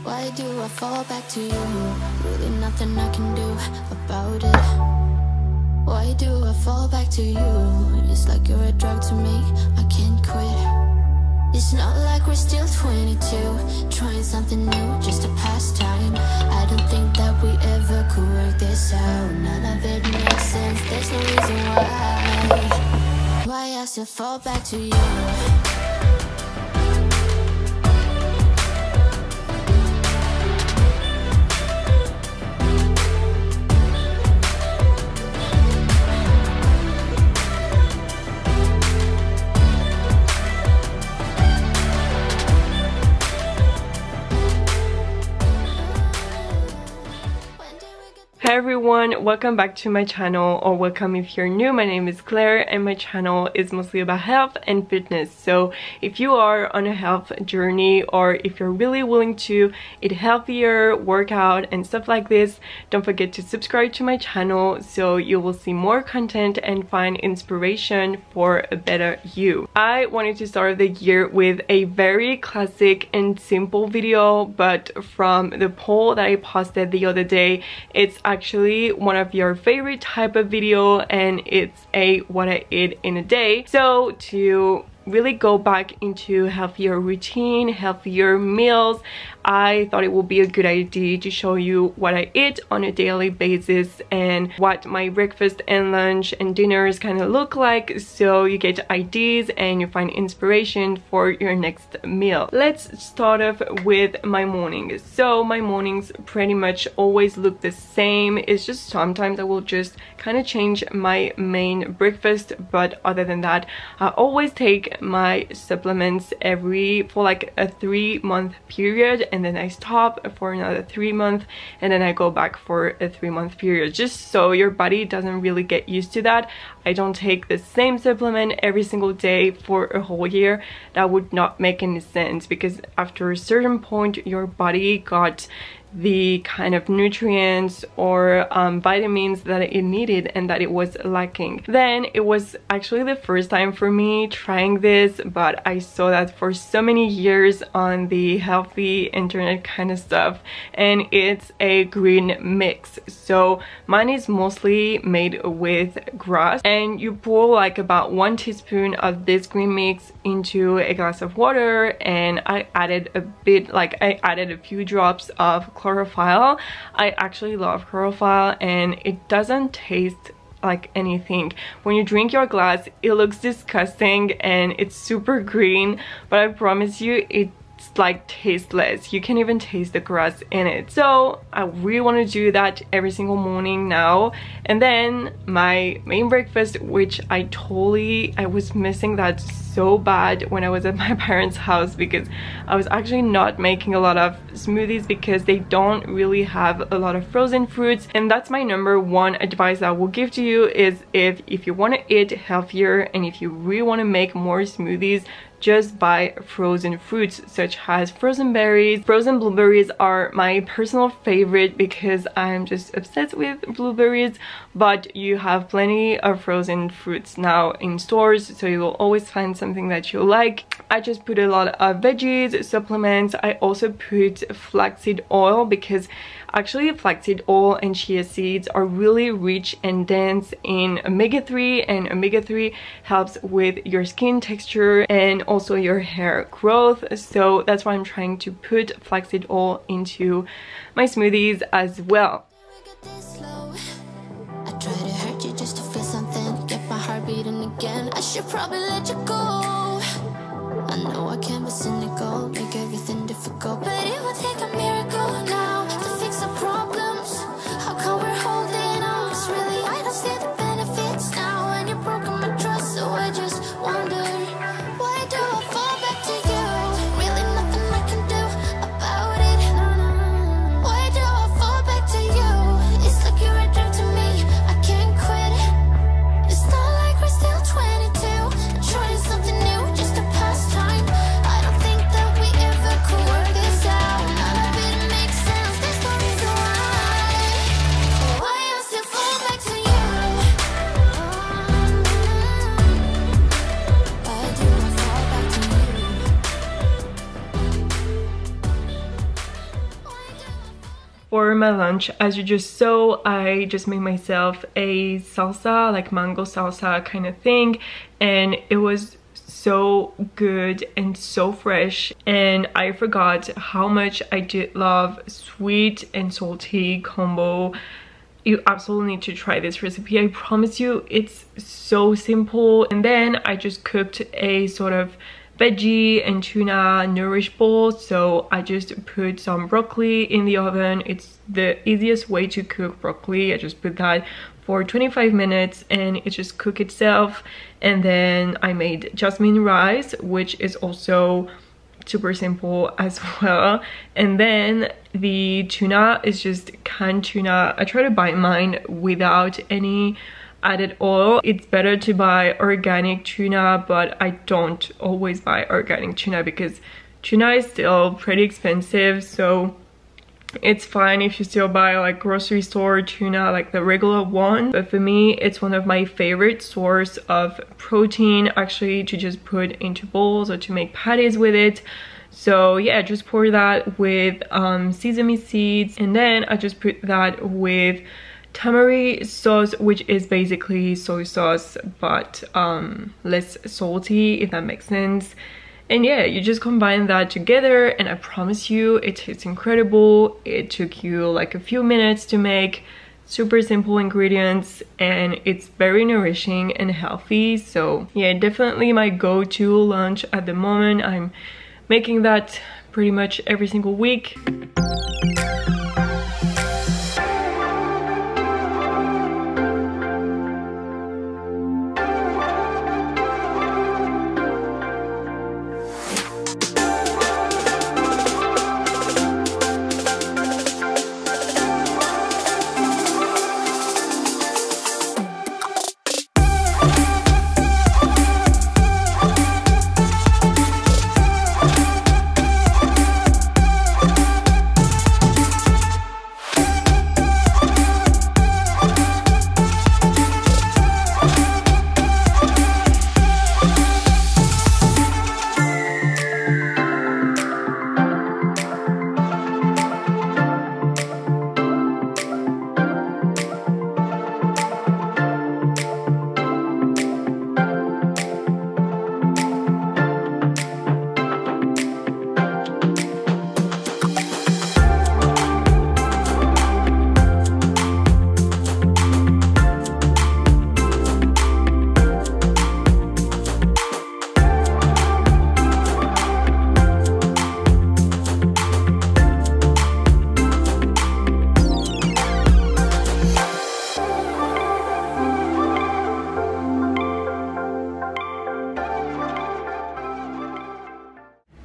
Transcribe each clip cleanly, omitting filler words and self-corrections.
Why do I fall back to you? Really nothing I can do about it. Why do I fall back to you? It's like you're a drug to me, I can't quit. It's not like we're still 22, trying something new, just a pastime. I don't think that we ever could work this out. None of it makes sense, there's no reason why I still fall back to you. Hi everyone, welcome back to my channel, or welcome if you're new. My name is Claire and my channel is mostly about health and fitness. So if you are on a health journey, or if you're really willing to eat healthier, work out and stuff like this, don't forget to subscribe to my channel so you will see more content and find inspiration for a better you. I wanted to start the year with a very classic and simple video, but from the poll that I posted the other day, it's actually one of your favorite type of video, and it's a what I eat in a day. So to really go back into healthier routine, healthier meals, I thought it would be a good idea to show you what I eat on a daily basis and what my breakfast and lunch and dinners kind of look like, so you get ideas and you find inspiration for your next meal. Let's start off with my mornings. So my mornings pretty much always look the same. It's just sometimes I will just kind of change my main breakfast, but other than that, I always take my supplements for like a 3-month period, and then I stop for another 3 months, and then I go back for a 3-month period, just so your body doesn't really get used to that. I don't take the same supplement every single day for a whole year. That would not make any sense, because after a certain point your body got the kind of nutrients or vitamins that it needed and that it was lacking. Then it was actually the first time for me trying this, but I saw that for so many years on the healthy internet kind of stuff, and it's a green mix. So mine is mostly made with grass, and you pour like about 1 teaspoon of this green mix into a glass of water, and I added a bit, like I added a few drops of chlorophyll. I actually love chlorophyll, and it doesn't taste like anything. When you drink your glass, it looks disgusting and it's super green, but I promise you it's like tasteless. You can't even taste the grass in it. So I really want to do that every single morning now. And then my main breakfast, which I was missing that so bad when I was at my parents' house, because I was actually not making a lot of smoothies because they don't really have a lot of frozen fruits. And that's my #1 advice I will give to you, is if you want to eat healthier and if you really want to make more smoothies, just buy frozen fruits such as frozen berries. Frozen blueberries are my personal favorite because I'm just obsessed with blueberries, but you have plenty of frozen fruits now in stores, so you will always find something that you like. I just put a lot of veggies, supplements. I also put flaxseed oil, because actually flaxseed oil and chia seeds are really rich and dense in omega-3, and omega-3 helps with your skin texture and also your hair growth. So that's why I'm trying to put flaxseed oil into my smoothies as well. I try to hurt you just to feel something, get my heart beating again. I should probably let you go. I know I can be cynical, make everything difficult, but it would take a miracle now to fix the problems. How come we're holding on? 'Cause really I don't see the benefits now, and you're broken my trust, so I just wonder, why do I fall back to you? Really nothing I can do about it. Why do I fall back to you? It's like you're a drug to me, I can't quit. It's not like we're still 22, trying something new, just a pastime. I don't think that we ever could work this out. For my lunch, as you just saw, I just made myself a salsa, like mango salsa kind of thing, and it was so good and so fresh. And I forgot how much I did love sweet and salty combo. You absolutely need to try this recipe. I promise you, it's so simple. And then I just cooked a sort of veggie and tuna nourish bowl. So I just put some broccoli in the oven. It's the easiest way to cook broccoli. I just put that for 25 minutes and it just cooked itself. And then I made jasmine rice, which is also super simple as well. And then the tuna is just canned tuna. I try to buy mine without any added oil. It's better to buy organic tuna, but I don't always buy organic tuna because tuna is still pretty expensive. So it's fine if you still buy like grocery store tuna, like the regular one. But for me, it's one of my favorite source of protein, actually, to just put into bowls or to make patties with it. So yeah, just pour that with sesame seeds, and then I just put that with tamari sauce, which is basically soy sauce but less salty, if that makes sense. And yeah, you just combine that together and I promise you it tastes incredible. It took you like a few minutes to make. Super simple ingredients and it's very nourishing and healthy. So yeah, definitely my go-to lunch at the moment. I'm making that pretty much every single week.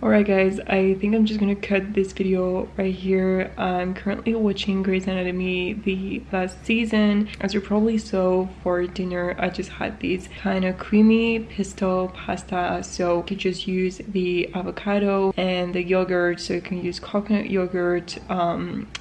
Alright guys, I think I'm just gonna cut this video right here. I'm currently watching Grey's Anatomy, the last season. As you probably saw, for dinner I just had this kind of creamy pesto pasta. So you can just use the avocado and the yogurt. So you can use coconut yogurt,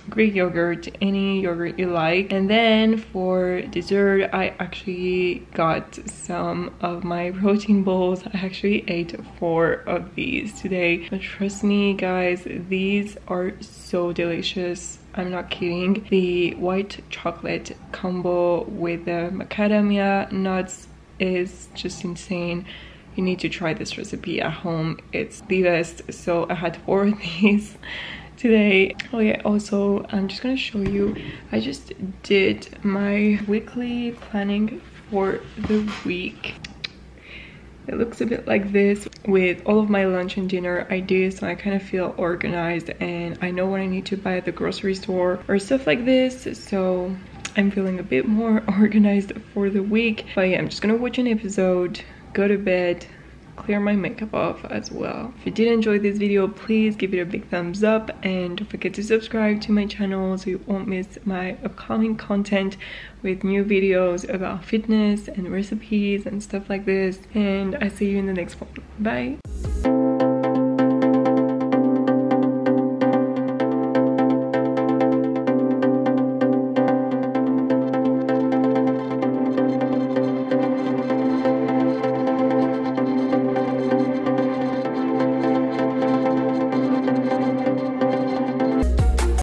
Greek yogurt, any yogurt you like. And then for dessert, I actually got some of my protein bowls. I actually ate 4 of these today. But trust me guys, these are so delicious. I'm not kidding. The white chocolate combo with the macadamia nuts is just insane. You need to try this recipe at home. It's the best. So I had 4 of these today. Oh yeah, also I'm just gonna show you, I just did my weekly planning for the week. It looks a bit like this with all of my lunch and dinner ideas, so I kind of feel organized and I know what I need to buy at the grocery store or stuff like this. So I'm feeling a bit more organized for the week. But yeah, I'm just gonna watch an episode, go to bed, clear my makeup off as well. If you did enjoy this video, please give it a big thumbs up and don't forget to subscribe to my channel so you won't miss my upcoming content with new videos about fitness and recipes and stuff like this. And I see you in the next one. Bye.